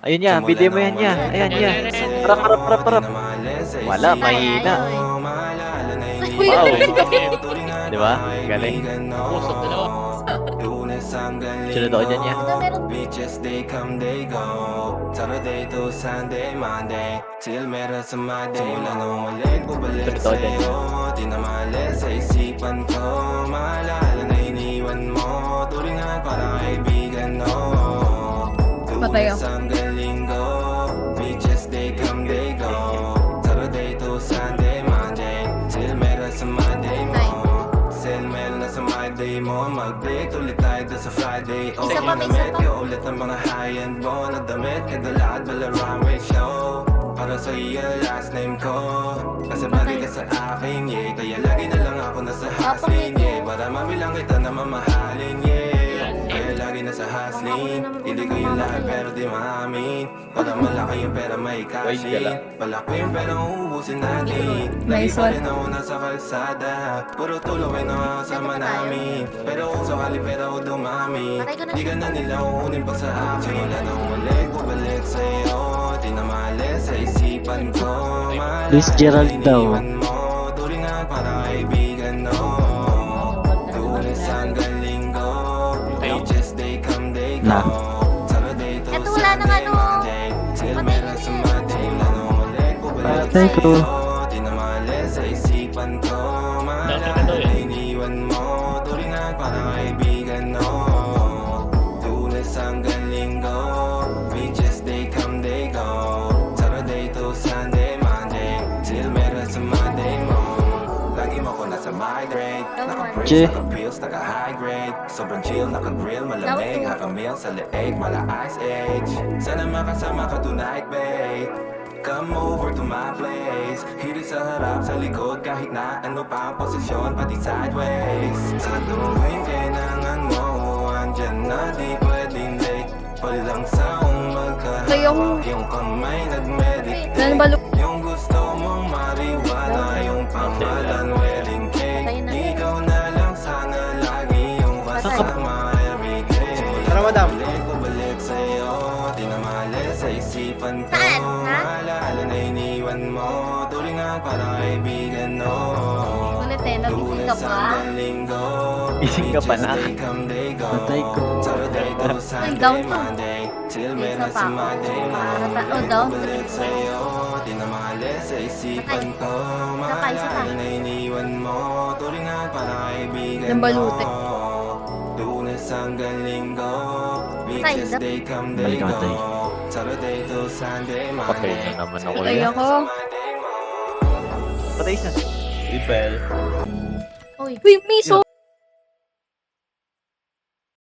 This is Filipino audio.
Ayun niya, video mo yan niya. Ayan niya. Harap. Wala, mahina. Wow. Di ba? Galing. Pusok dalawa. Sunod ako dyan niya. Ito meron. Beaches, they come, they go. Saturday to Sunday, Monday. Till meron sa Monday. Simula nung ulit, bubalik Sunod ako dyan. sa'yo. Di na maalis sa isipan ko. Maalala na iniwan mo. Turingan parang kaibigan, no. Patay ako. Lunes hanggang Linggo. Beaches, they come, they go. Saturday to Sunday, Monday. Till meron sa Monday mo. Sell meron na sa Monday mo. Mag-date ulit tayo doon sa Friday. O Isa pa, may isa namit pa. ka ulit ng mga high-end mo. Nagdamit ka dalad bala runway show. Para sa iyo last name ko. Kasi bagay ka sa akin, yeah. Kaya lagi na lang ako nasa hustling, yeah. Para mabilang kita na mamahalin, yeah. Kaya lagi nasa hustling. Hindi ko yung lahat pero di maamin. Para malaki yung pera may cash in. Malaki yung pera uubusin natin. Lagi Nice pa one. rin ako nasa kalsada. Puro tulong ay nakakasama namin. Pero kung sakali pera ko dumami, Patay ko na di ka siya. na nila uunin pa sa akin. Simula nung ulit, bubalik sa'yo. Di na maalis sa isipan ko. Luis Gerald daw. Turingan para kaibigan, no. Lunes hanggang Linggo. Beaches, they come, they go. Na. Saturday to Eto, wala nang Sunday, ano. Monday. Till Patay meron na sa yan. Monday. Simula nung ulit, bubalik Patay ko. sa'yo. Di na maalis sa isipan ko. Maalala na iniwan mo. Turingan para kaibigan, no. Lunes hanggang Linggo. Beaches, they come, they go. Saturday to Sunday, Monday. Till meron sa Monday mo. Lagi mo ko nasa migrate. Naka-brace, Che. naka-pills, naka-high grade. Sobrang chill, naka-grill, malamig. Half a meal sa leeg, mala ice age. Sana makasama ka tonight, babe. Come over to my place. Hirit sa harap, sa likod, kahit na ano pa ang posisyon, pati sideways. Sa tuwing kailangan mo, andyan na, di pwedeng late. Walang saong magkahawak, yung kamay nag-meditate. Nan balo. Yung gusto mong mariwala, yung pangalan wedding cake. Tayo na. Ikaw na lang sana lagi yung kasama everyday. Tara, madam. Balik sa'yo, di na maalis sa isipan ko. Saan? Ha? Maalala na iniwan mo. Turingan para kaibigan, no. Ulit eh, nagising ka pa. Linggo. Gising ka pa na? Patay ko. Saturday to Ay, Sunday, down to. Monday. Till Isa meron pa sa ako. Monday mo. Oh, down. Balik sa'yo, di na maalis sa isipan ko. Isa pa. Maalala na iniwan mo. Turingan para kaibigan, Yung balute. no. Lunes hanggang Linggo. Patay, Beaches, dap- they come, they Balik patay. go. Saturday to Sunday, Patay Monday. na naman ako Patay yan. ako. Patay siya. Ibel. Uy, miso!